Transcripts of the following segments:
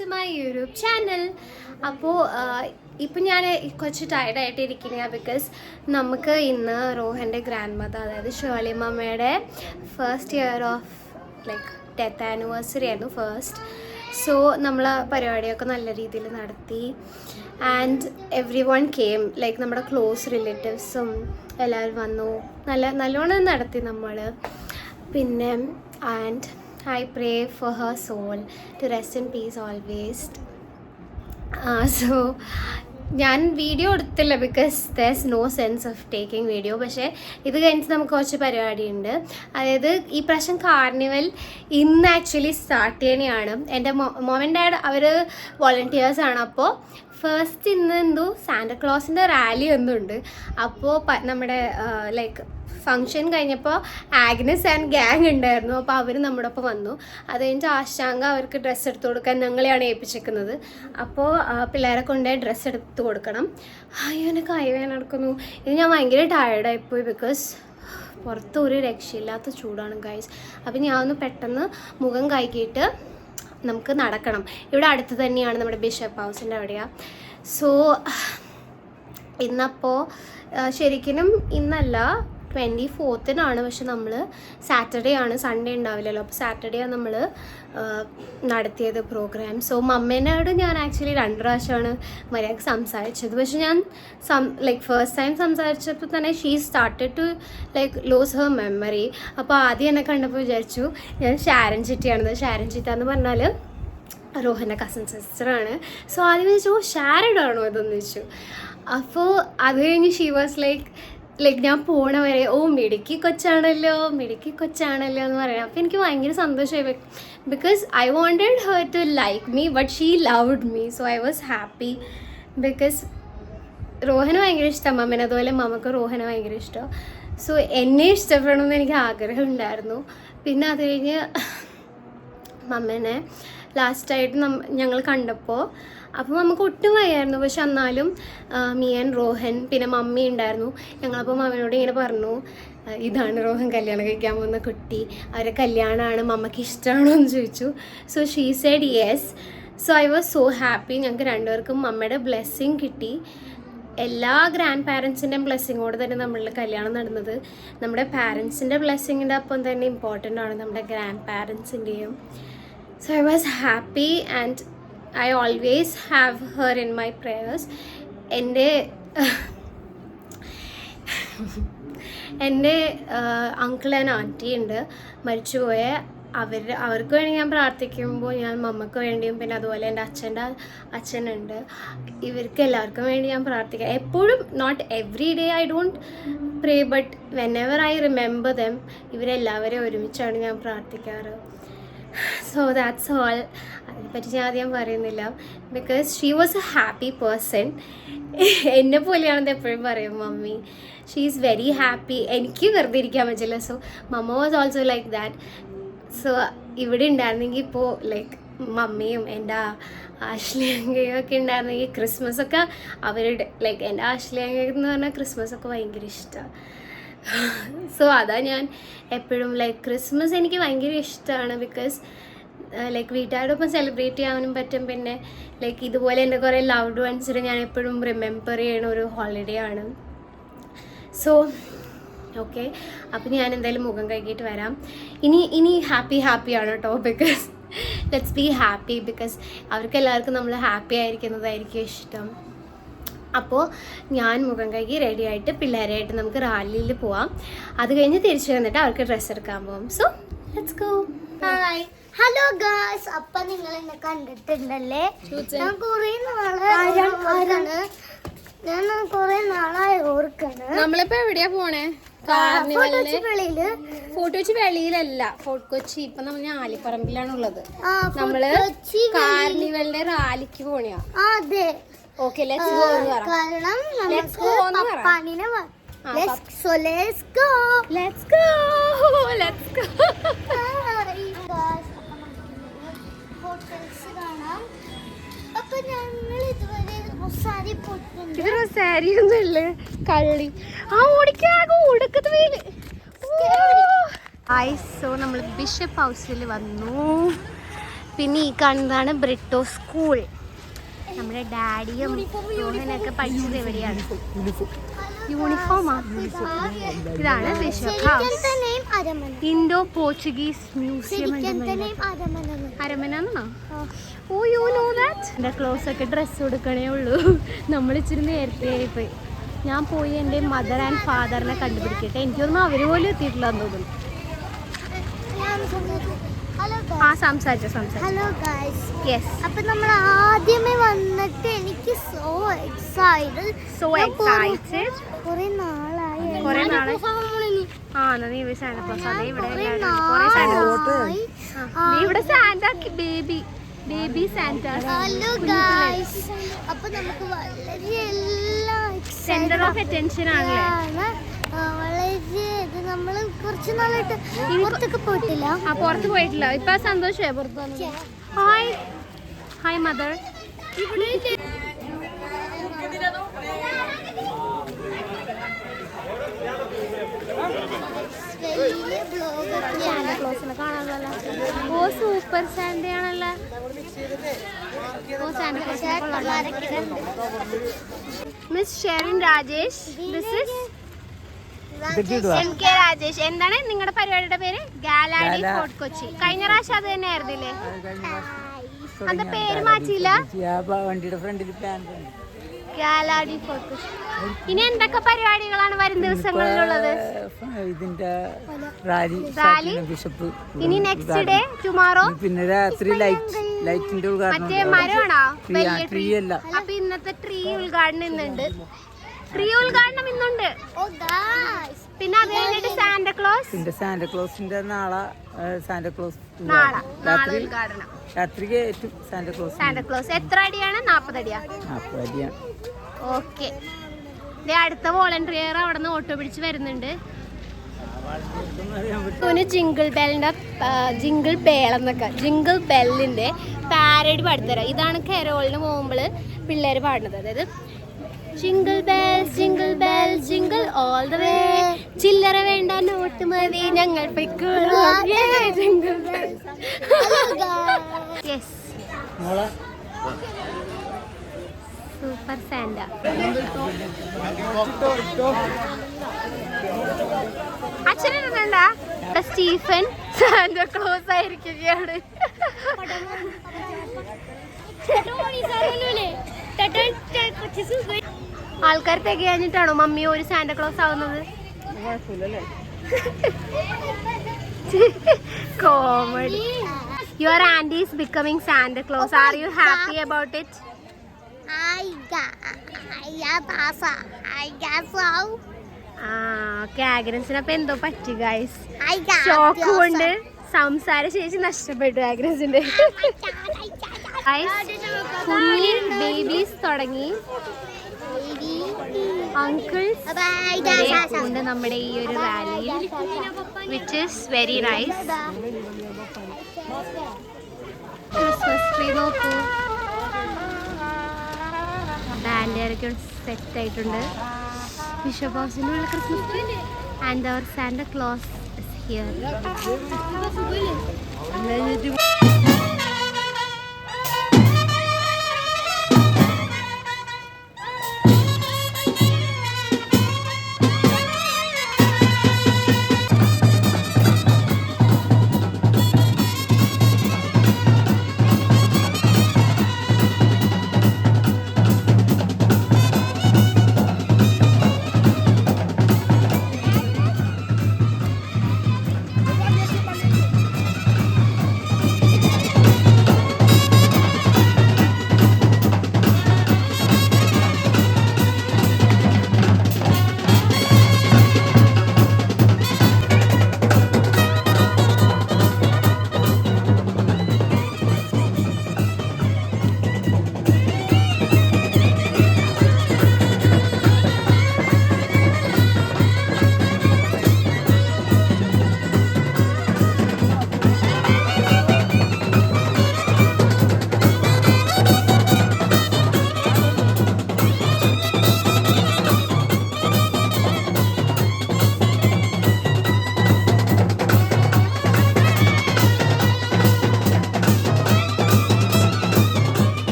To my YouTube channel. അപ്പോൾ ഇപ്പം ഞാൻ കുറച്ച് ടയർഡായിട്ട് ഇരിക്കുന്നതാണ് ബിക്കോസ് നമുക്ക് ഇന്ന് റോഹൻ്റെ ഗ്രാൻഡ് മദർ, അതായത് ഷേർലി മമ്മയുടെ first year of like death anniversary ആയിരുന്നു ഫസ്റ്റ്. സോ നമ്മൾ പരിപാടിയൊക്കെ നല്ല രീതിയിൽ നടത്തി. And everyone came, like നമ്മുടെ ക്ലോസ് റിലേറ്റീവ്സും എല്ലാവരും വന്നു. നല്ലോണം നടത്തി നമ്മൾ. പിന്നെ and I pray for her soul to rest in peace always. So ഞാൻ വീഡിയോ എടുത്തില്ല because there's no sense of taking video. പക്ഷേ ഇത് കഴിഞ്ഞിട്ട് നമുക്ക് കുറച്ച് പരിപാടിയുണ്ട്. അതായത് ഈ പ്രാവശ്യം കാർണിവൽ ഇന്ന് ആക്ച്വലി സ്റ്റാർട്ട് ചെയ്യണതാണ്. എൻ്റെ മോം ആൻഡ് ഡാഡ് അവർ വോളണ്ടിയേഴ്സാണ്. അപ്പോൾ ഫസ്റ്റ് ഇന്ന് എന്തോ സാന്റക്ലോസിൻ്റെ റാലി ഒന്നുണ്ട്. അപ്പോൾ നമ്മുടെ ലൈക്ക് ഫങ്ഷൻ കഴിഞ്ഞപ്പോൾ ആഗ്നസ് ആൻഡ് ഗ്യാങ് ഉണ്ടായിരുന്നു. അപ്പോൾ അവർ നമ്മുടെ ഒപ്പം വന്നു. അത് കഴിഞ്ഞിട്ട് ആശാങ്ക അവർക്ക് ഡ്രസ്സ് എടുത്തു കൊടുക്കാൻ ഞങ്ങളെയാണ് ഏൽപ്പിച്ചിരിക്കുന്നത്. അപ്പോൾ പിള്ളേരെ കൊണ്ട് ഡ്രസ്സ് എടുത്ത് കൊടുക്കണം. അയ്യോനെ കൈവേന നടക്കുന്നു. ഇത് ഞാൻ ഭയങ്കര ടയർഡായിപ്പോയി ബിക്കോസ് പുറത്ത് ഒരു രക്ഷയില്ലാത്ത ചൂടാണ് ഗൈസ്. അപ്പോൾ ഞാൻ ഒന്ന് പെട്ടെന്ന് മുഖം കഴുകിയിട്ട് നമുക്ക് നടക്കണം. ഇവിടെ അടുത്ത് തന്നെയാണ് നമ്മുടെ ബിഷപ്പ് ഹൗസിൻ്റെ അവിടെയാണ്. സോ ഇന്നപ്പോൾ ശരിക്കും ഇന്നല്ല 24th പക്ഷെ നമ്മൾ സാറ്റർഡേ ആണ്, സൺഡേ ഉണ്ടാവില്ലല്ലോ. അപ്പോൾ സാറ്റർഡേ ആണ് നമ്മൾ നടത്തിയത് പ്രോഗ്രാം. സോ മമ്മേനോട് ഞാൻ ആക്ച്വലി 2 പ്രാവശ്യമാണ് മര്യാദക്ക് സംസാരിച്ചത്. പക്ഷെ ഞാൻ ലൈക്ക് ഫസ്റ്റ് ടൈം സംസാരിച്ചപ്പോൾ തന്നെ she started to like lose her memory. അപ്പോൾ ആദ്യം എന്നെ കണ്ടപ്പോൾ വിചാരിച്ചു ഞാൻ ഷാരൻ ചിറ്റിയാണെന്ന്. ഷാരൻ ചിറ്റ എന്ന് പറഞ്ഞാൽ റോഹൻ്റെ കസിൻ സിസ്റ്ററാണ്. സോ ആദ്യം ചോദിച്ചു ഷാരഡാണോ ഇതെന്ന് ചോദിച്ചു. അപ്പോൾ അത് കഴിഞ്ഞ് ഷീ വാസ് ലൈക്ക് ഞാൻ പോണ വരെ മിടുക്കി കൊച്ചാണല്ലോ എന്ന് പറയാം. അപ്പോൾ എനിക്ക് ഭയങ്കര സന്തോഷമായി because I wanted her to like me but she loved me. So I was happy because റോഹന് ഭയങ്കര ഇഷ്ടം മമ്മേനെ, അതുപോലെ മമ്മക്ക് റോഹനെ ഭയങ്കര ഇഷ്ടം. സോ എന്നെ ഇഷ്ടപ്പെടണമെന്ന് എനിക്ക് ആഗ്രഹം ഉണ്ടായിരുന്നു. പിന്നെ അത് കഴിഞ്ഞ് മമ്മേനെ ലാസ്റ്റായിട്ട് ഞങ്ങൾ കണ്ടപ്പോൾ അപ്പോൾ നമുക്ക് ഒട്ടും വയ്യായിരുന്നു. പക്ഷെ എന്നാലും മീ ആൻഡ് റോഹൻ പിന്നെ മമ്മി ഉണ്ടായിരുന്നു. ഞങ്ങളപ്പോൾ മമ്മനോട് ഇങ്ങനെ പറഞ്ഞു, ഇതാണ് റോഹൻ കല്യാണം കഴിക്കാൻ പോകുന്ന കുട്ടി, അവരുടെ കല്യാണമാണ്, മമ്മയ്ക്ക് ഇഷ്ടമാണോ എന്ന് ചോദിച്ചു. So she said yes. So I was so happy. ഞങ്ങൾക്ക് രണ്ടുപേർക്കും മമ്മയുടെ ബ്ലെസ്സിങ് കിട്ടി. എല്ലാ ഗ്രാൻഡ് പാരൻസിൻ്റെയും ബ്ലെസ്സിങ്ങോട് തന്നെ നമ്മളുടെ കല്യാണം നടന്നത്. നമ്മുടെ പാരൻസിൻ്റെ ബ്ലെസ്സിങ്ങിൻ്റെ ഒപ്പം തന്നെ ഇമ്പോർട്ടൻ്റ് ആണ് നമ്മുടെ grand പാരൻസിൻ്റെയും. So I was happy and I always have her in my prayers. എൻ്റെ അങ്കിൾ ആൻഡ് ആൻറ്റി ഉണ്ട് മരിച്ചുപോയ. അവർക്ക് വേണ്ടി ഞാൻ പ്രാർത്ഥിക്കുമ്പോൾ ഞാൻ മമ്മക്ക് വേണ്ടിയും പിന്നെ അതുപോലെ എൻ്റെ അച്ഛനുണ്ട്, ഇവർക്ക് എല്ലാവർക്കും വേണ്ടി ഞാൻ പ്രാർത്ഥിക്കാം എപ്പോഴും. Not every day I don't pray but whenever I remember them ഇവരെല്ലാവരെയും ഒരുമിച്ചാണ് ഞാൻ പ്രാർത്ഥിക്കാറ്. So that's all. അതിനെപ്പറ്റി ഞാൻ ആദ്യം പറയുന്നില്ല because she was a happy person. എന്നെ പോലെയാണെന്ന് എപ്പോഴും പറയും mummy. She is very happy. എനിക്ക് വെറുതെ ഇരിക്കാൻ പറ്റില്ല. So mamma was also like that. So ഇവിടെ ഉണ്ടായിരുന്നെങ്കിൽ ഇപ്പോൾ ലൈക്ക് മമ്മിയും എൻ്റെ ആശ്ലിയങ്കയും ഒക്കെ ഉണ്ടായിരുന്നെങ്കിൽ ക്രിസ്മസൊക്കെ അവരുടെ ലൈക്ക് എൻ്റെ ആശ്ലിയങ്ക എന്ന് പറഞ്ഞാൽ ക്രിസ്മസൊക്കെ ഭയങ്കര ഇഷ്ടമാണ്. സോ അതാ ഞാൻ എപ്പോഴും ലൈക്ക് ക്രിസ്മസ് എനിക്ക് ഭയങ്കര ഇഷ്ടമാണ് ബിക്കോസ് ലൈക്ക് വീട്ടുകാരോടൊപ്പം സെലിബ്രേറ്റ് ചെയ്യാനും പറ്റും. പിന്നെ ലൈക്ക് ഇതുപോലെ എൻ്റെ കുറേ ലവ്ഡ് വൺസിനെ ഞാൻ എപ്പോഴും റിമെമ്പർ ചെയ്യണ ഒരു ഹോളിഡേ ആണ്. സോ ഓക്കെ, അപ്പോൾ ഞാൻ എന്തായാലും മുഖം കഴുകിയിട്ട് വരാം. ഇനി ഹാപ്പിയാണ് കേട്ടോ because let's be happy because അവർക്കെല്ലാവർക്കും നമ്മൾ ഹാപ്പി ആയിരിക്കുന്നതായിരിക്കും ഇഷ്ടം. അപ്പോൾ ഞാൻ മുഖം കഴുകി റെഡി ആയിട്ട് പിള്ളേരായിട്ട് നമുക്ക് റാലിയിൽ പോവാം. അത് കഴിഞ്ഞ് തിരിച്ചു വന്നിട്ട് അവർക്ക് ഡ്രസ്സ് എടുക്കാൻ പോകും. So let's go. Hi, hello guys. അപ്പം നിങ്ങൾ എന്നെ കണ്ടിട്ടുണ്ടല്ലേ? ഞാൻ കുറേ നാളായി ഓർക്കാണ്. നമ്മളിപ്പോ എവിടെയാ പോണേ? ഫോർട്ട് കൊച്ചി വെളിയിലല്ല, ഫോർട്ട് കൊച്ചി ഇപ്പൊ നമ്മൾ ആലിപ്പറമ്പിലാണുള്ളത്. നമ്മള് കാർണിവലിന്റെ റാലിക്ക് പോണിയാ. അതെ, ഓക്കെ, ലെറ്റ്സ് ഗോ എന്ന് പറ. കാരണം ലെറ്റ്സ് ഗോ എന്ന് പറ. So let's go. Let's go. Hotels കാണാം. അപ്പൊ ഞങ്ങൾ ഇതുവരെ റൊസാരി പോയിട്ടുണ്ട്. ഇത് റൊസാരി ഒന്നുമില്ല, കള്ളി. ഓടിക്കാകെ ഒടുക്കത്ത് വെയില്. സോ നമ്മൾ ബിഷപ്പ് ഹൗസിൽ വന്നു. പിന്നെ ഈ കാണുന്നതാണ് ബ്രിട്ടോ സ്കൂൾ. നമ്മുടെ ഡാഡിയും രോഹനൊക്കെ പഠിച്ചത് എവിടെയാണ്? യൂണിഫോമാ. ഇതാണ് bishop house. Indo Portuguese museum. അരമനാണോ? Oh you know that. എൻ്റെ ക്ലോസ് ഒക്കെ ഡ്രസ്സ് കൊടുക്കണേ ഉള്ളൂ. നമ്മൾ ഇച്ചിരി നേരത്തെ ആയിപ്പോയി. ഞാൻ പോയി എൻ്റെ മദർ ആൻഡ് ഫാദറിനെ കണ്ടുപിടിക്കട്ടെ. എനിക്കൊന്നും അവർ പോലും എത്തിയിട്ടില്ലെന്ന് തോന്നുന്നു. ആ സംസാരിച്ചോ. Hello guys. യെസ്. അപ്പൊ നമ്മൾ ആദ്യമേ വന്നിട്ട് എനിക്ക് സോ എക്സൈറ്റഡ്. കുറെ നാളായി. ആ നീ സാന്റാക്ലോസ്. അതെ ഇവിടെ Santa baby Santa. Hello guys. അപ്പൊ നമുക്ക് വളരെ സെന്റർ ഓഫ് അറ്റൻഷൻ ആണല്ലേ. വളരെ നമ്മള് കുറച്ച് നാളായിട്ട് പുറത്തൊക്കെ പോയിട്ടില്ല. പുറത്ത് പോയിട്ടില്ല. ഇപ്പൊ സന്തോഷമായി പുറത്ത് വന്നത്. Hi mother. സാന്റാക്ലോസിനെ കാണാനല്ലോ. ഓ സൂപ്പർ സാന്റയാണല്ലോ. ഓ സാന്റാക്ലോസിനെ miss Sherin Rajesh. This is MK Rajesh. എന്താണ് നിങ്ങളുടെ പരിപാടിയുടെ പേര്? Gala de fort Kochi. കഴിഞ്ഞ പ്രാവശ്യം അത് തന്നെ ആയിരുന്നില്ലേ? അത് പേര് മാറ്റിയില്ല. ഗാലാഡി ഫോർട്ട് കൊച്ചി. ഇനി എന്തൊക്കെ പരിപാടികളാണ് വരും ദിവസങ്ങളിലുള്ളത്? റാലി. ഇനി നെക്സ്റ്റ് ഡേ ടുമോറോ. പിന്നെ രാത്രി ലൈറ്റിന്റെ മറ്റേ മരമാണോ? വലിയ ട്രീ. അപ്പൊ ഇന്നത്തെ ട്രീ ഉദ്ഘാടനം ഇന്നുണ്ട്. പിന്നെ അത് കഴിഞ്ഞിട്ട് സാന്റാക്ലോസിന്റെ നാളെ ഉദ്ഘാടനം. രാത്രി സാന്റാക്ലോസ് എത്ര അടിയാണ്? 40 അടിയാ? 40 അടിയാണ്. ഓക്കെ. അടുത്ത വോളണ്ടിയർ അവിടെ നിന്ന് ഓട്ടോ പിടിച്ച് വരുന്നുണ്ട്. ജിങ്കിൾ ബെല്ലിന്റെ പാരഡി പാടിത്തരാം. ഇതാണ് കരോളിന് പോകുമ്പോൾ പിള്ളേർ പാടുന്നത്. അതായത് jingle bell jingle all the way, ചില്ലറ വേണ്ട നോട്ട് മതി ഞങ്ങൾ jingle bell. Yes. Super Santa. അച്ഛനെന്താ? സ്റ്റീഫൻ സാന്റാക്ലോസ് ആയിരിക്കുകയാണ്. ആൾക്കാർ തികയാഞ്ഞിട്ടാണോ മമ്മി ഒരു സാന്റാക്ലോസ് ആവുന്നത്? Comedy. Your auntie is becoming Santa Claus. Are you happy about it? ആഗ്രൻസിന് അപ്പൊ എന്തോ പറ്റി ഗൈസ്. ഷോക്ക് കൊണ്ട് സംസാര ശേഷി നഷ്ടപ്പെട്ടു ആഗ്രൻസിന്റെ. കുഞ്ഞി ബേബീസ് തുടങ്ങി അങ്കിൾസ് ഉണ്ട് നമ്മുടെ ഈ ഒരു റാലിയിൽ, which is very nice. Christmas tree നോക്കൂ. ബാൻഡേരൊക്കെ സെറ്റ് ആയിട്ടുണ്ട്. ബിഷപ്പ് ഹൗസിൻ്റെ ഉള്ള ക്രിസ്മസ് ട്രീ. ആൻഡ് അവർ Santa Claus is here.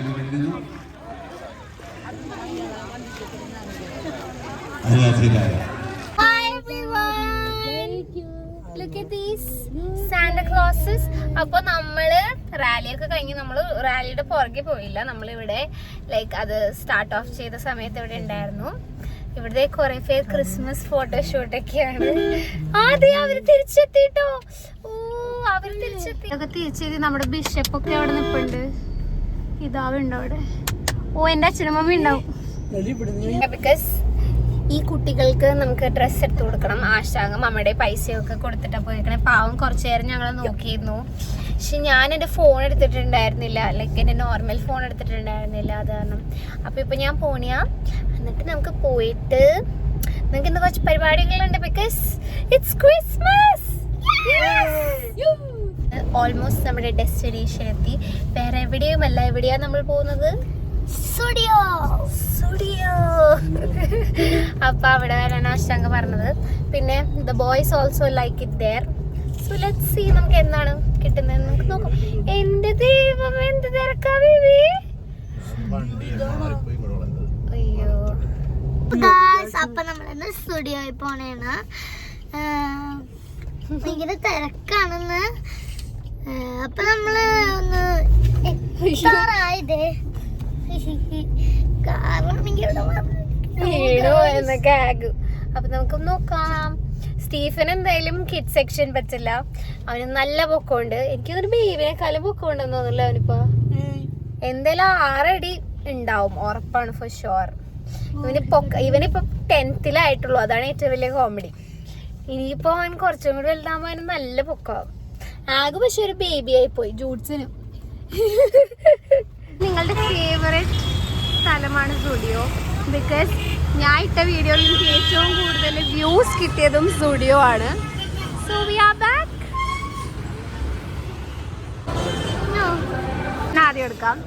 Hi everyone. Look at these Santa Clauses. അപ്പോൾ നമ്മള് റാലിയൊക്കെ കഴിഞ്ഞ് നമ്മള് റാലിയുടെ പുറകെ പോയില്ല. നമ്മളിവിടെ ലൈക്ക് അത് സ്റ്റാർട്ട് ഓഫ് ചെയ്ത സമയത്ത് ഇവിടെ ഉണ്ടായിരുന്നു. ഇവിടെ കുറെ പേർ ക്രിസ്മസ് ഫോട്ടോഷൂട്ടൊക്കെയാണ്. അതെ അവര് തിരിച്ചെത്തിട്ടോ. ഓ അവര് തിരിച്ചെത്തി. നമ്മുടെ ബിഷപ്പൊക്കെ അവിടെ നിൽപ്പുണ്ട്. ഇതാവുണ്ടോ അവിടെ. ഓ എന്റെ അച്ഛനമ്മ ഉണ്ടാവും. ബിക്കോസ് ഈ കുട്ടികൾക്ക് നമുക്ക് ഡ്രസ്സ് എടുത്തു കൊടുക്കണം. ആശാങ്കം അമ്മയുടെ പൈസയൊക്കെ കൊടുത്തിട്ടാണ് പോയിരിക്കണേ. പാവം കുറച്ചു നേരം ഞങ്ങൾ നോക്കിയിരുന്നു. പക്ഷെ ഞാൻ എൻ്റെ ഫോൺ എടുത്തിട്ടുണ്ടായിരുന്നില്ല. ലൈക്ക് എൻ്റെ നോർമൽ ഫോൺ എടുത്തിട്ടുണ്ടായിരുന്നില്ല. അത് കാരണം അപ്പോൾ ഇപ്പോൾ ഞാൻ പോണിയാ. എന്നിട്ട് നമുക്ക് പോയിട്ട് നമുക്ക് ഇന്ന് കുറച്ച് പരിപാടികളുണ്ട്. Because it's Christmas. ഓൾമോസ്റ്റ് നമ്മുടെ ഡെസ്റ്റിനേഷൻ എത്തി. വേറെ എവിടെയുമല്ല. എവിടെയാണ് നമ്മൾ പോകുന്നത്? സ്റ്റുഡിയോ. അപ്പൊ അവിടെ വരാനാണ് ആശങ്ക പറഞ്ഞത്. പിന്നെ the boys also like it there. So let's see നമുക്ക് എന്താണ് കിട്ടുന്നത് നമുക്ക് നോക്കാം. എന്റെ ദൈവം എന്ത് തിരക്കാ ബേബി. അയ്യോ അപ്പൊ നമ്മളിന്ന് സ്റ്റുഡിയോയിൽ പോണേണ്. ഭയങ്കര തിരക്കാണെന്ന്. അപ്പൊ നമ്മള് ഒന്ന് എത്താറായതേ. അപ്പൊ നമുക്ക് നോക്കാം. സ്റ്റീഫൻ എന്തായാലും കിഡ് സെക്ഷൻ പറ്റില്ല. അവന് നല്ല പൊക്കമുണ്ട്. എനിക്കൊരു ബേബിനെക്കാളും പൊക്കമുണ്ടെന്ന് തോന്നുന്നില്ല. അവനിപ്പോ എന്തായാലും 6 അടി ഉണ്ടാവും ഉറപ്പാണ് ഫോർ ഷുവർ. ഇവനിപ്പോ 10th ആയിട്ടുള്ളൂ. അതാണ് ഏറ്റവും വലിയ കോമഡി. ഇനിയിപ്പോ അവൻ കുറച്ചും കൂടി വലുതാകുമ്പോ അവന് നല്ല പൊക്കമാവും. ആകെ പക്ഷെ ഒരു ബേബി ആയി പോയി ജൂഡ്സിനും. നിങ്ങളുടെ ഫേവറേറ്റ് സ്ഥലമാണ് സ്റ്റുഡിയോ. ബിക്കോസ് ഞാൻ ഇട്ട വീഡിയോയിൽ എനിക്ക് ഏറ്റവും കൂടുതൽ വ്യൂസ് കിട്ടിയതും സ്റ്റുഡിയോ ആണ്. So we are back. ആദ്യം എടുക്കാം.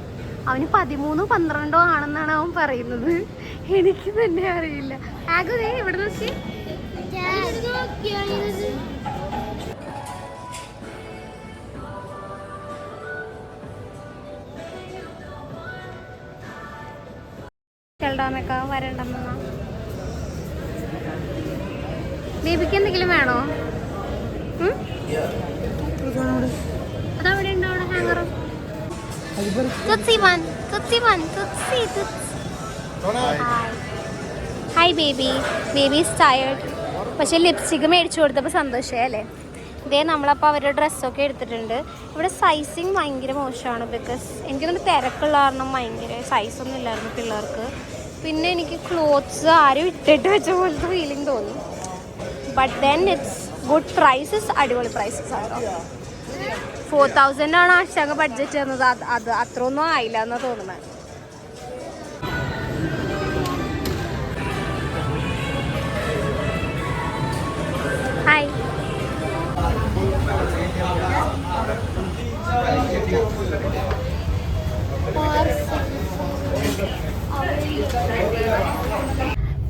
അവന് 13-12 ആണെന്നാണ് അവൻ പറയുന്നത്. എനിക്ക് തന്നെ അറിയില്ല. ആകെ ഇവിടെ നോക്കി. ചെൽഡാനൊക്കെ വരണ്ടെന്ന ബേബിക്ക് എന്തെങ്കിലും വേണോ? അതവിടെ ഉണ്ടോ അവിടെ ഹാങ്ങറും? Hi baby. Baby is tired. പക്ഷെ ലിപ്സ്റ്റിക്ക് മേടിച്ചു കൊടുത്തപ്പോൾ സന്തോഷമായി അല്ലേ? ഇതേ നമ്മളപ്പോൾ അവരുടെ ഡ്രസ്സൊക്കെ എടുത്തിട്ടുണ്ട്. ഇവിടെ സൈസിങ് ഭയങ്കര മോശമാണ്. ബിക്കോസ് എനിക്കൊന്നും തിരക്കുള്ള കാരണം ഭയങ്കര സൈസൊന്നും ഇല്ലായിരുന്നു പിള്ളേർക്ക്. പിന്നെ എനിക്ക് ക്ലോത്ത്സ് ആരും ഇട്ടിട്ട് വെച്ച പോലത്തെ ഫീലിംഗ് തോന്നി. But then it's good. Prices അടിപൊളി പ്രൈസസ് ആണ്. 4000 ആണ് ആശങ്ക ബഡ്ജറ്റ് തന്നത്. അത് അത്രയൊന്നും ആയില്ല എന്നാണ് തോന്നുന്നത്. ഹായ്.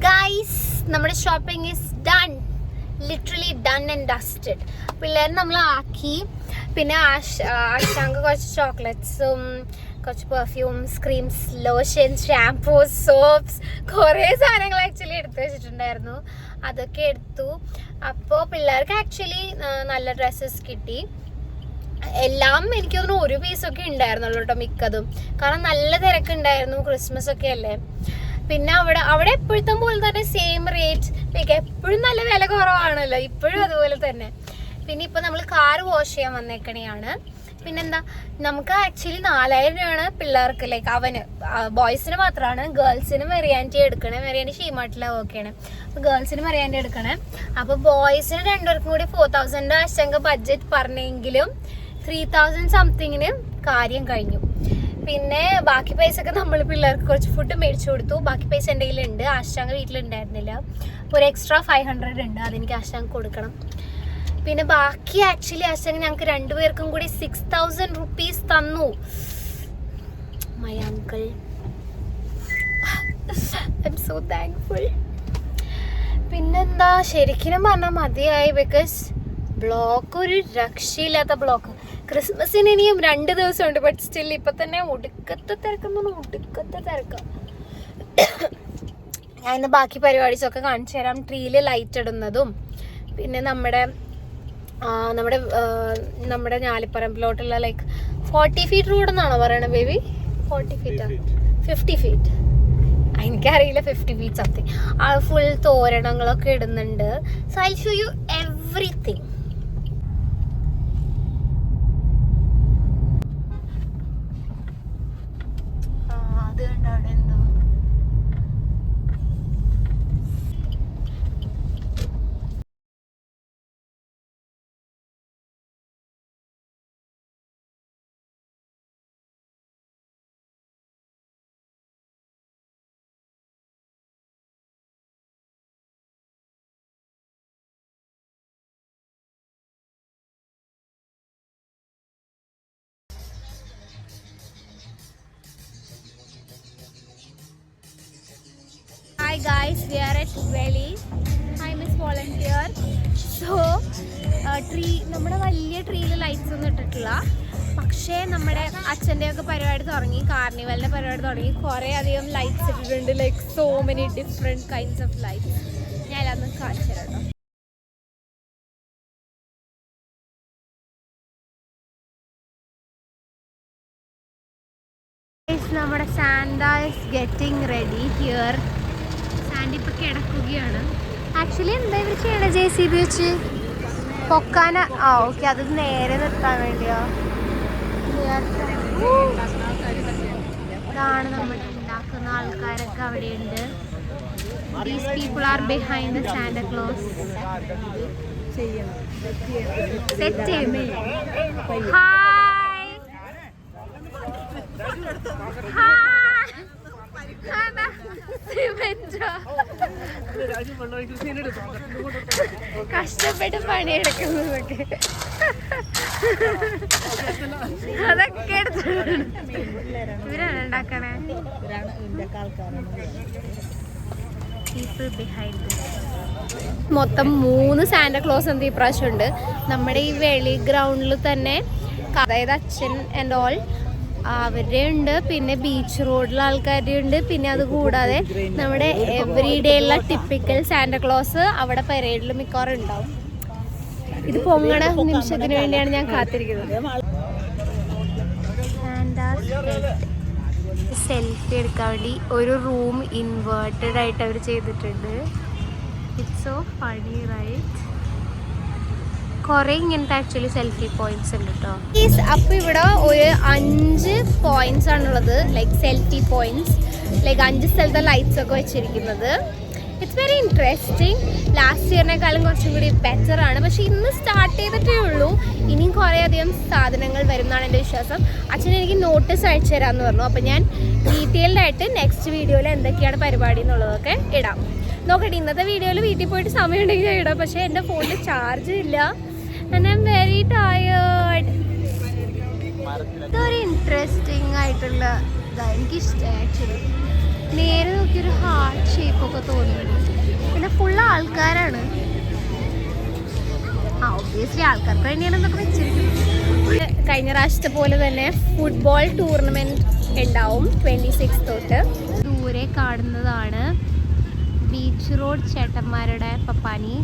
ഗൈസ് നമ്മുടെ shopping is done. Literally done and dusted. പിള്ളേരെ നമ്മൾ ആക്കി. പിന്നെ ആശാങ്ക് കുറച്ച് ചോക്ലേറ്റ്സും കുറച്ച് perfumes, creams, lotions, shampoos, soaps, കുറേ സാധനങ്ങൾ ആക്ച്വലി എടുത്തു വെച്ചിട്ടുണ്ടായിരുന്നു. അതൊക്കെ എടുത്തു. അപ്പോൾ പിള്ളേർക്ക് ആക്ച്വലി നല്ല ഡ്രസ്സസ് കിട്ടി. എല്ലാം എനിക്ക് തോന്നുന്നു ഒരു പീസൊക്കെ ഉണ്ടായിരുന്നുള്ളൂ കേട്ടോ മിക്കതും. കാരണം നല്ല തിരക്കുണ്ടായിരുന്നു. ക്രിസ്മസ് ഒക്കെ അല്ലേ. പിന്നെ അവിടെ എപ്പോഴത്തെ പോലെ തന്നെ സെയിം റേറ്റ്. ലൈക്ക് എപ്പോഴും നല്ല വില കുറവാണല്ലോ. ഇപ്പോഴും അതുപോലെ തന്നെ. പിന്നെ ഇപ്പം നമ്മൾ കാറ് വാഷ് ചെയ്യാൻ വന്നേക്കണെയാണ്. പിന്നെന്താ നമുക്ക് ആക്ച്വലി 4000 രൂപയാണ് പിള്ളേർക്ക്. ലൈക്ക് അവന് ബോയ്സിന് മാത്രമാണ്. ഗേൾസിന് മെറിയാൻറ്റി എടുക്കണേ. മെറിയാൻറ്റി ഷീമാട്ടിലാണ് വർക്ക് ചെയ്യണേ. അപ്പോൾ ഗേൾസിന് മെറിയാൻറ്റി എടുക്കണേ. അപ്പോൾ ബോയ്സിന് രണ്ടുപേർക്കും കൂടി 4000 ആശങ്ക ബഡ്ജറ്റ് പറഞ്ഞെങ്കിലും 3000 സംതിങ്ങിന് കാര്യം കഴിഞ്ഞു. പിന്നെ ബാക്കി പൈസ ഒക്കെ നമ്മൾ പിള്ളേർക്ക് കുറച്ച് ഫുഡ് മേടിച്ചു കൊടുത്തു. ബാക്കി പൈസ എൻ്റെ കയ്യിലുണ്ട്. ആശാങ്ക വീട്ടിലുണ്ടായിരുന്നില്ല. ഒരു എക്സ്ട്രാ 500 ഉണ്ട്. അതെനിക്ക് ആശാങ്ക കൊടുക്കണം. പിന്നെ ബാക്കി ആക്ച്വലി ആശാങ്ക ഞങ്ങൾക്ക് രണ്ടുപേർക്കും കൂടി 6000 rupees തന്നു. My uncle, I M so thankful. പിന്നെന്താ ശരിക്കും പറഞ്ഞാൽ മതിയായി. ബിക്കോസ് ബ്ലോക്ക് ഒരു രക്ഷയില്ലാത്ത ബ്ലോക്ക്. ക്രിസ്മസിന് ഇനിയും 2 ദിവസമുണ്ട്. ബട്ട് സ്റ്റിൽ ഇപ്പൊ തന്നെ ഒടുക്കത്തെ തിരക്കാം. ഞാൻ ഇന്ന് ബാക്കി പരിപാടീസ് ഒക്കെ കാണിച്ചു തരാം. ട്രീയിൽ ലൈറ്റ് ഇടുന്നതും പിന്നെ നമ്മുടെ ഞാലിപ്പറമ്പിലോട്ടുള്ള ലൈക്ക് 40 ഫീറ്റ് റോഡ് എന്നാണോ പറയണത് ബേബി? 40 ഫീറ്റാ 50 ഫീറ്റ്, എനിക്കറിയില്ല, 50 ഫീറ്റ് സംതിങ്. ഫുൾ തോരണങ്ങളൊക്കെ ഇടുന്നുണ്ട്. So I show you everything. അത് കണ്ടോ അവിടെ എന്തോ. Hi guys, we are at Valley. Hi Miss Volunteer. So, നമ്മുടെ വലിയ ട്രീയിൽ ലൈറ്റ്സ് ഒന്നും ഇട്ടിട്ടില്ല. പക്ഷേ നമ്മുടെ അച്ഛൻ്റെ ഒക്കെ പരിപാടി തുടങ്ങി, കാർണിവലിൻ്റെ പരിപാടി തുടങ്ങി. കുറേ അധികം ലൈറ്റ്സ് ഇട്ടിട്ടുണ്ട്. Like so many different kinds of lights. ഞാൻ എല്ലാം കാണിച്ചു തരാം. നമ്മുടെ Santa is getting ready here. Sandy ഇപ്പൊ കിടക്കുകയാണ്. ആക്ച്വലി എന്താ ഇവർ ചെയ്യണ JCB വെച്ച് പൊക്കാന? ഓക്കെ, അത് നേരെ നിർത്താൻ വേണ്ടിയോ? ഇതാണ് നമ്മൾ ഉണ്ടാക്കുന്ന ആൾക്കാരൊക്കെ അവിടെയുണ്ട്. These people are behind the Santa Claus. Set ചെയ്യുന്നു. ഹായ് കഷ്ടപ്പെട്ട് പണിയെടുക്കുന്നതൊക്കെ അതൊക്കെ ഇവരാണ് ഉണ്ടാക്കണേ. മൊത്തം 3 സാന്റാക്ലോസ് എന്ത് ഈ പ്രാവശ്യം ഉണ്ട് നമ്മുടെ ഈ വെളി ഗ്രൗണ്ടിൽ തന്നെ. അതായത് അച്ഛൻ ആൻഡ് ഓൾ അവരുടെ ഉണ്ട്, പിന്നെ ബീച്ച് റോഡിലെ ആൾക്കാരുടെ ഉണ്ട്, പിന്നെ അത് കൂടാതെ നമ്മുടെ എവറി ഡേ ഉള്ള ടിപ്പിക്കൽ സാന്റാക്ലോസ് അവിടെ പരേഡിൽ മിക്കവാറും ഉണ്ടാവും. ഇത് പൊങ്ങണ നിമിഷത്തിന് വേണ്ടിയാണ് ഞാൻ കാത്തിരിക്കുന്നത്. സെൽഫി എടുക്കാൻ വേണ്ടി ഒരു റൂം ഇൻവേർട്ടഡ് ആയിട്ട് അവർ ചെയ്തിട്ടുണ്ട്. It's so funny right. കുറേ ഇങ്ങനത്തെ ആക്ച്വലി സെൽഫി പോയിന്റ്സ് ഉണ്ട് കേട്ടോ. അപ്പോൾ ഇവിടെ ഒരു 5 പോയിന്റ്സ് ആണുള്ളത്, ലൈക്ക് സെൽഫി പോയിന്റ്സ്. ലൈക്ക് 5 സ്ഥലത്തെ ലൈറ്റ്സ് ഒക്കെ വെച്ചിരിക്കുന്നത്. It's very interesting. ലാസ്റ്റ് ഇയറിനേക്കാളും കുറച്ചും കൂടി ബെറ്റർ ആണ്. പക്ഷേ ഇന്ന് സ്റ്റാർട്ട് ചെയ്തിട്ടേ ഉള്ളൂ. ഇനിയും കുറേ അധികം സാധനങ്ങൾ വരും എന്നാണ് എൻ്റെ വിശ്വാസം. അച്ഛൻ എനിക്ക് നോട്ടീസ് അയച്ചു തരാമെന്ന് പറഞ്ഞു. അപ്പോൾ ഞാൻ ഡീറ്റെയിൽഡ് ആയിട്ട് നെക്സ്റ്റ് വീഡിയോയിൽ എന്തൊക്കെയാണ് പരിപാടി എന്നുള്ളതൊക്കെ ഇടാം. നോക്കട്ടെ, ഇന്നത്തെ വീഡിയോയിൽ വീട്ടിൽ പോയിട്ട് സമയം ഉണ്ടെങ്കിൽ ഞാൻ ഇടാം. പക്ഷേ എൻ്റെ ഫോണിൽ ചാർജ് ഇല്ല. And I'm very tired. ഇതൊരു ഇൻട്രസ്റ്റിംഗ് ആയിട്ടുള്ള ഇതാണ്, എനിക്കിഷ്ടമായി ആക്ച്വലി. നേരെ നോക്കിയൊരു ഹാർട്ട് ഷേപ്പൊക്കെ തോന്നുന്നു. പിന്നെ ഫുള്ള് ആൾക്കാരാണ്. ഒബ്വിയസ്ലി ആൾക്കാർക്ക് വേണ്ടിയാണ് എന്നൊക്കെ വെച്ചിരിക്കുന്നത്. കഴിഞ്ഞ പ്രാവശ്യത്തെ പോലെ തന്നെ ഫുട്ബോൾ ടൂർണമെൻറ്റ് ഉണ്ടാവും 26 തൊട്ട്. ദൂരെ കാണുന്നതാണ് ബീച്ച് റോഡ് ചേട്ടന്മാരുടെ പപ്പാനി.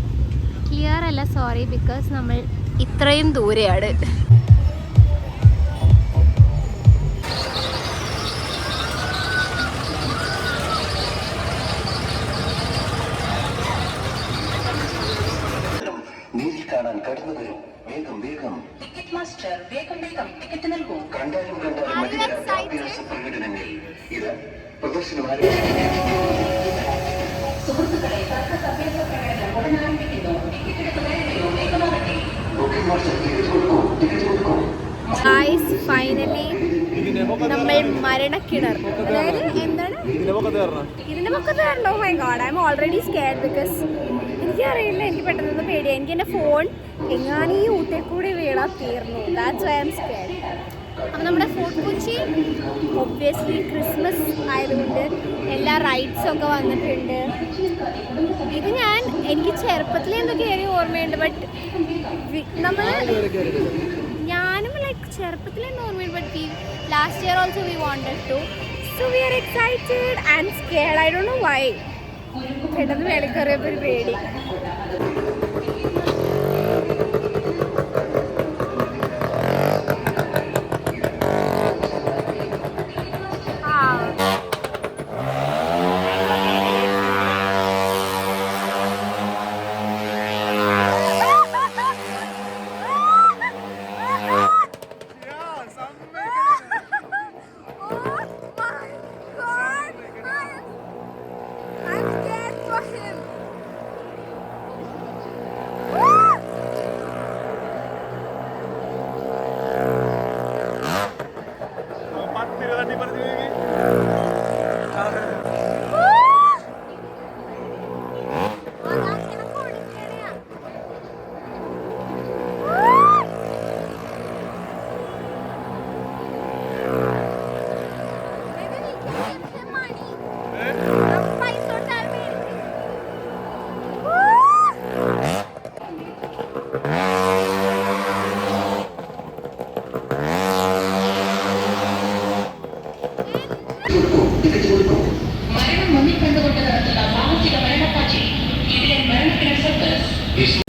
ക്ലിയർ അല്ല, സോറി, ബിക്കോസ് നമ്മൾ ഇത്രയും ദൂരെയാണ്. നേരിൽ കാണാൻ കടന്നു വരും. വേഗം വേഗം ടിക്കറ്റ് മാസ്റ്റർ, വേഗം വേഗം ടിക്കറ്റ് നൽകൂ. കണ്ടാലും പ്രകടനങ്ങൾ ഇത് പ്രദർശനമായി. സുഹൃത്തുക്കളെ, ഉടൻ ആരംഭിക്കുന്നു. ടിക്കറ്റ് എടുക്കുന്നതിനെയോ വേഗമാകട്ടെ. ബുക്കിംഗ് മാസ്റ്റർ ടിക്കറ്റ് കൊടുക്കൂ. ഫൈനലി നമ്മൾ മരണക്കിണർ, അതായത് എന്താണ് ഇതിന്റെ പൊക്കത്ത് കയറണോ? My god, I am already scared because എനിക്കറിയില്ല, എനിക്ക് പെട്ടെന്ന് പേടിയാണ്. എനിക്ക് എൻ്റെ ഫോൺ എങ്ങാനും ഈ ഊട്ടേ കൂടി വീഴാൻ തീർന്നു. That's why I M scared. അപ്പം നമ്മുടെ ഫോർട്ട് കൊച്ചി ഒബ്വിയസ്ലി ക്രിസ്മസ് ആയതുകൊണ്ട് എല്ലാ റൈഡ്സും ഒക്കെ വന്നിട്ടുണ്ട്. ഇത് എനിക്ക് ചെറുപ്പത്തിൽ എന്തൊക്കെ കയറി ഓർമ്മയുണ്ട്. ബട്ട് ഞാനും ലൈക്ക് ചെറുപ്പത്തിലെ normal but last year also we wanted to so we are excited and scared I don't know why പെട്ടെന്ന് മേളിൽ കയറിയപ്പോൾ ഒരു പേടി മരണം മുന്നിൽ കണ്ടുകൊണ്ട് നടത്തുന്ന സാഹസിക മരണപ്പാച്ചി ഇതിലെ മരണത്തിന് circus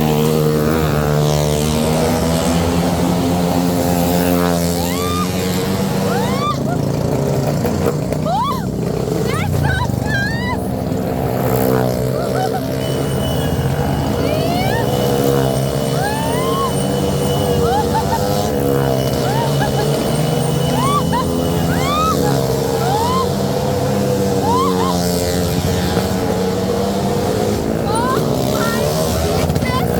Oh my goodness!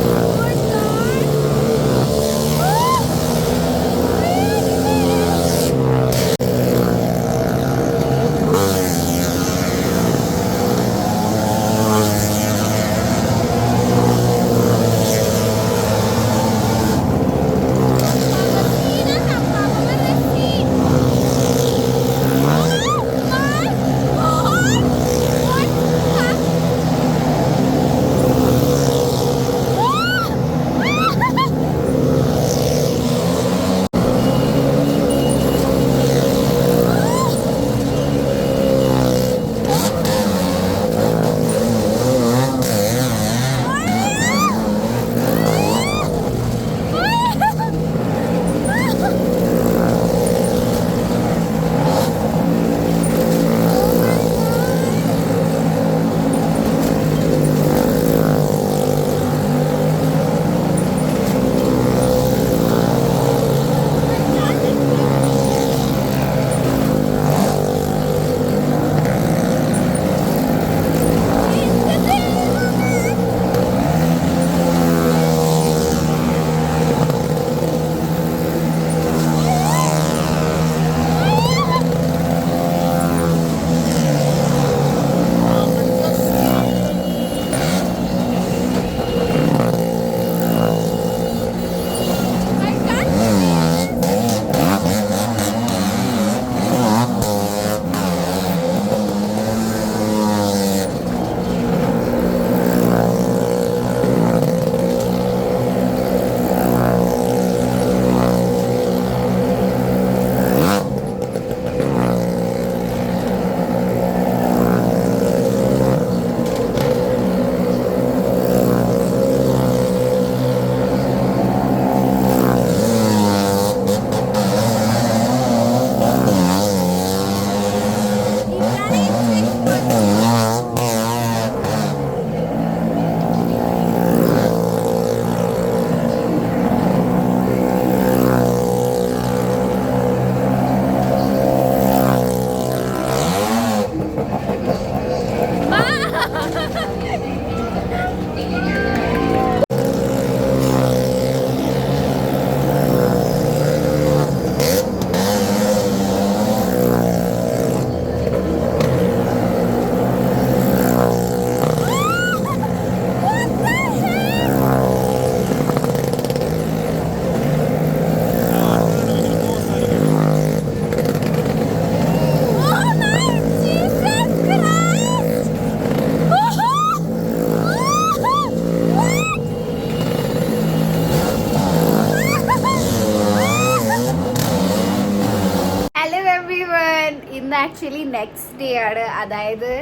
Actually next day ആണ്, അതായത്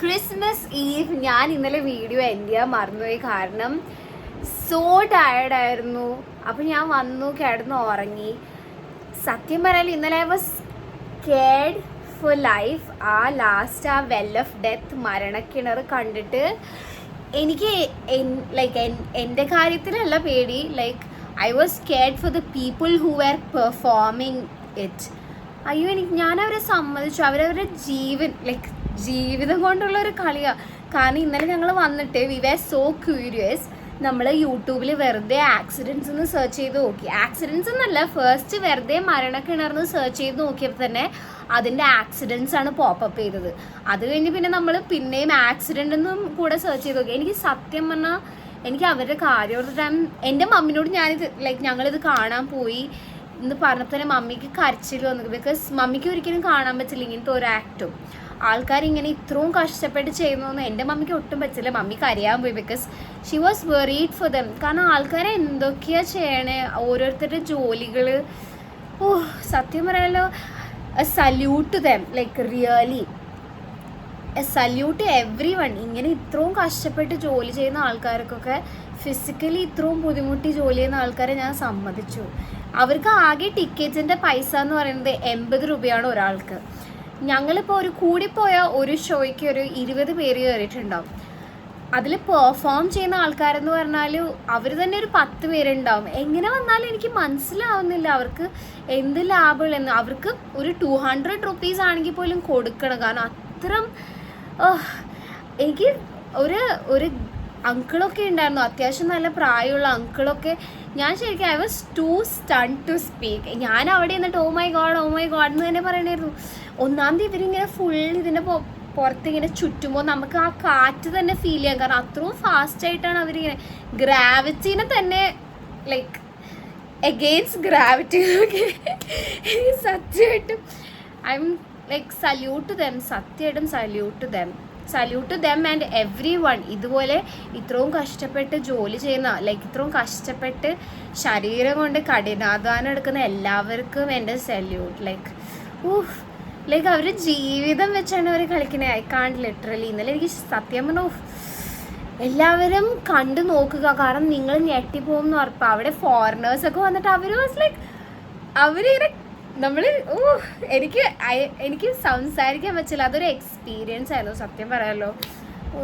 ക്രിസ്മസ് ഈവ്. ഞാൻ ഇന്നലെ വീഡിയോ എൻഡ് ചെയ്യാൻ മറന്നുപോയി, കാരണം സോ ടയർഡായിരുന്നു. അപ്പം ഞാൻ വന്നു, കിടന്നു ഉറങ്ങി. സത്യം പറയാൻ ഇന്നലെ I was scared four life. ആ ലാസ്റ്റ് ആ വെൽ ഓഫ് ഡെത്ത് മരണക്കിണർ കണ്ടിട്ട് എനിക്ക് ലൈക്ക് എൻ്റെ കാര്യത്തിലല്ല പേടി, like I was scared for the people who are performing it. അയ്യോ, ഞാൻ അവരെ സമ്മതിച്ചു. അവരവരുടെ ജീവിതം കൊണ്ടുള്ള ഒരു കളിയാണ്. കാരണം ഇന്നലെ ഞങ്ങൾ വന്നിട്ട് വി വർ സോ ക്യൂരിയസ്. നമ്മൾ യൂട്യൂബിൽ വെറുതെ ആക്സിഡൻസ് എന്ന് സെർച്ച് ചെയ്ത് നോക്കി. ആക്സിഡൻസ് എന്നല്ല, ഫസ്റ്റ് വെറുതെ മരണക്കിണർന്ന് സെർച്ച് ചെയ്ത് നോക്കിയപ്പോൾ തന്നെ അതിൻ്റെ ആക്സിഡൻസ് ആണ് പോപ്പപ്പ് ചെയ്തത്. അത് കഴിഞ്ഞ് പിന്നെ നമ്മൾ പിന്നെയും ആക്സിഡൻ്റ് എന്നും കൂടെ സെർച്ച് ചെയ്ത് നോക്കി. എനിക്ക് സത്യം പറഞ്ഞാൽ എനിക്ക് അവരുടെ കാര്യം ഓർത്തിട്ട് എൻ്റെ മമ്മിനോട് ഞാനിത് ഞങ്ങളിത് കാണാൻ പോയി എന്ന് പറഞ്ഞപ്പോൾ തന്നെ മമ്മിക്ക് കരച്ചിൽ വന്നു. ബിക്കോസ് മമ്മിക്ക് ഒരിക്കലും കാണാൻ പറ്റില്ല ഇങ്ങനത്തെ ഒരു ആക്റ്റും. ആൾക്കാരിങ്ങനെ ഇത്രയും കഷ്ടപ്പെട്ട് ചെയ്യുന്നതെന്ന് എൻ്റെ മമ്മിക്ക് ഒട്ടും പറ്റില്ല. മമ്മി കരയാൻ പോയി, because she was worried for them. കാരണം ആൾക്കാരെ എന്തൊക്കെയാണ് ചെയ്യണേ, ഓരോരുത്തരുടെ ജോലികൾ. സത്യം പറയാലോ, salute to them, like really salute everyone. ഇങ്ങനെ ഇത്രയും കഷ്ടപ്പെട്ട് ജോലി ചെയ്യുന്ന ആൾക്കാർക്കൊക്കെ, ഫിസിക്കലി ഇത്രയും ബുദ്ധിമുട്ടി ജോലി ചെയ്യുന്ന ആൾക്കാരെ ഞാൻ സമ്മതിച്ചു. അവർക്ക് ആകെ ടിക്കറ്റിൻ്റെ പൈസ എന്ന് പറയുന്നത് 80 രൂപയാണ് ഒരാൾക്ക്. ഞങ്ങളിപ്പോൾ ഒരു കൂടിപ്പോയ ഒരു ഷോയ്ക്ക് ഒരു 20 പേര് കയറിയിട്ടുണ്ടാവും. അതിൽ പെർഫോം ചെയ്യുന്ന ആൾക്കാരെന്ന് പറഞ്ഞാൽ അവർ തന്നെ ഒരു 10 പേരുണ്ടാവും. എങ്ങനെ വന്നാലും എനിക്ക് മനസ്സിലാവുന്നില്ല അവർക്ക് എന്ത് ലാഭമുള്ളതെന്ന്. അവർക്ക് ഒരു 200 റുപ്പീസ് ആണെങ്കിൽ പോലും കൊടുക്കണം. കാരണം അത്രയും എനിക്ക് ഒരു അങ്കിളൊക്കെ ഉണ്ടായിരുന്നു, അത്യാവശ്യം നല്ല പ്രായമുള്ള അങ്കിളൊക്കെ. ഞാൻ ശരിക്കും I was too stun to speak. ഞാൻ അവിടെ നിന്നിട്ട് ഓ മൈ ഗോഡ് എന്ന് തന്നെ പറയണമായിരുന്നു. ഒന്നാം തീയതി ഇവരിങ്ങനെ ഫുൾ ഇതിൻ്റെ പുറത്തിങ്ങനെ ചുറ്റുമ്പോൾ നമുക്ക് ആ കാറ്റ് തന്നെ ഫീൽ ചെയ്യാം. കാരണം അത്രയും ഫാസ്റ്റായിട്ടാണ് അവരിങ്ങനെ ഗ്രാവിറ്റീനെ തന്നെ ലൈക്ക് എഗെയിൻസ്റ്റ് ഗ്രാവിറ്റി. എനിക്ക് സത്യമായിട്ടും I am like salute to them, സത്യമായിട്ടും salute to them and everyone. ഇതുപോലെ ഇത്രയും കഷ്ടപ്പെട്ട് ജോലി ചെയ്യുന്ന, ലൈക്ക് ഇത്രയും കഷ്ടപ്പെട്ട് ശരീരം കൊണ്ട് കഠിനാധ്വാനം എടുക്കുന്ന എല്ലാവർക്കും എൻ്റെ സല്യൂട്ട്. ലൈക്ക് അവർ ജീവിതം വെച്ചാണ് അവർ കളിക്കുന്നത്. I can't literally. ഇന്നലെ എനിക്ക് സത്യം പറഞ്ഞാൽ എല്ലാവരും കണ്ടു നോക്കുക, കാരണം നിങ്ങൾ ഞെട്ടിപ്പോകും എന്ന് ഉറപ്പാണ്. അവിടെ ഫോറിനേഴ്സൊക്കെ വന്നിട്ട് അവർ വാസ് ലൈക്ക് അവരിങ്ങനെ നമ്മൾ എനിക്ക് സംസാരിക്കാൻ പറ്റില്ല. അതൊരു എക്സ്പീരിയൻസ് ആയിരുന്നു സത്യം പറയാമല്ലോ.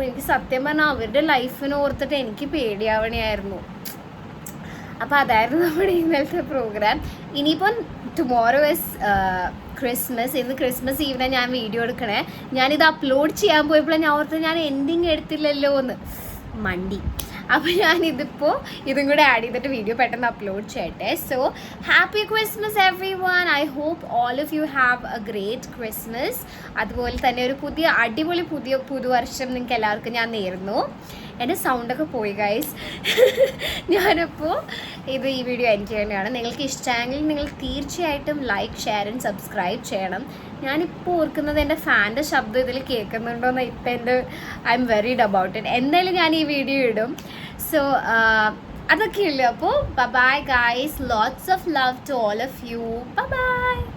എനിക്ക് സത്യം പറഞ്ഞാൽ അവരുടെ ലൈഫിനെ ഓർത്തിട്ട് എനിക്ക് പേടിയാവണയായിരുന്നു. അപ്പോൾ അതായിരുന്നു നമ്മുടെ ഇന്നലത്തെ പ്രോഗ്രാം. ഇനിയിപ്പം ടുമോറോ ഇസ് ക്രിസ്മസ്. ഇന്ന് ക്രിസ്മസ് ഈവനാണ് ഞാൻ വീഡിയോ എടുക്കണേ. ഞാനിത് അപ്ലോഡ് ചെയ്യാൻ പോയപ്പോൾ ഞാൻ ഓർത്ത് ഞാൻ എൻഡിങ് എടുത്തില്ലല്ലോ എന്ന് മണ്ടി. അപ്പോൾ ഞാനിതിപ്പോൾ ഇതും കൂടെ ആഡ് ചെയ്തിട്ട് വീഡിയോ പെട്ടെന്ന് അപ്ലോഡ് ചെയ്യട്ടെ. So happy Christmas everyone. I hope all of you have a great Christmas. അതുപോലെ തന്നെ ഒരു അടിപൊളി പുതുവർഷം നിങ്ങൾക്ക് എല്ലാവർക്കും ഞാൻ നേരുന്നു. എൻ്റെ സൗണ്ടൊക്കെ പോയി ഗൈസ്. ഞാനപ്പോൾ ഈ വീഡിയോ എൻഡ് ചെയ്യേണ്ടതാണ്. നിങ്ങൾക്ക് ഇഷ്ടമെങ്കിൽ നിങ്ങൾ തീർച്ചയായിട്ടും ലൈക്ക്, ഷെയർ ആൻഡ് സബ്സ്ക്രൈബ് ചെയ്യണം. ഞാനിപ്പോൾ ഓർക്കുന്നത് എൻ്റെ ഫാൻ്റെ ശബ്ദം ഇതിൽ കേൾക്കുന്നുണ്ടോയെന്ന് ഇപ്പം I am worried about it. എന്തായാലും ഞാൻ ഈ വീഡിയോ ഇടും. സോ അതൊക്കെയുള്ളൂ. അപ്പോൾ bye guys, lots of love to all of you. By.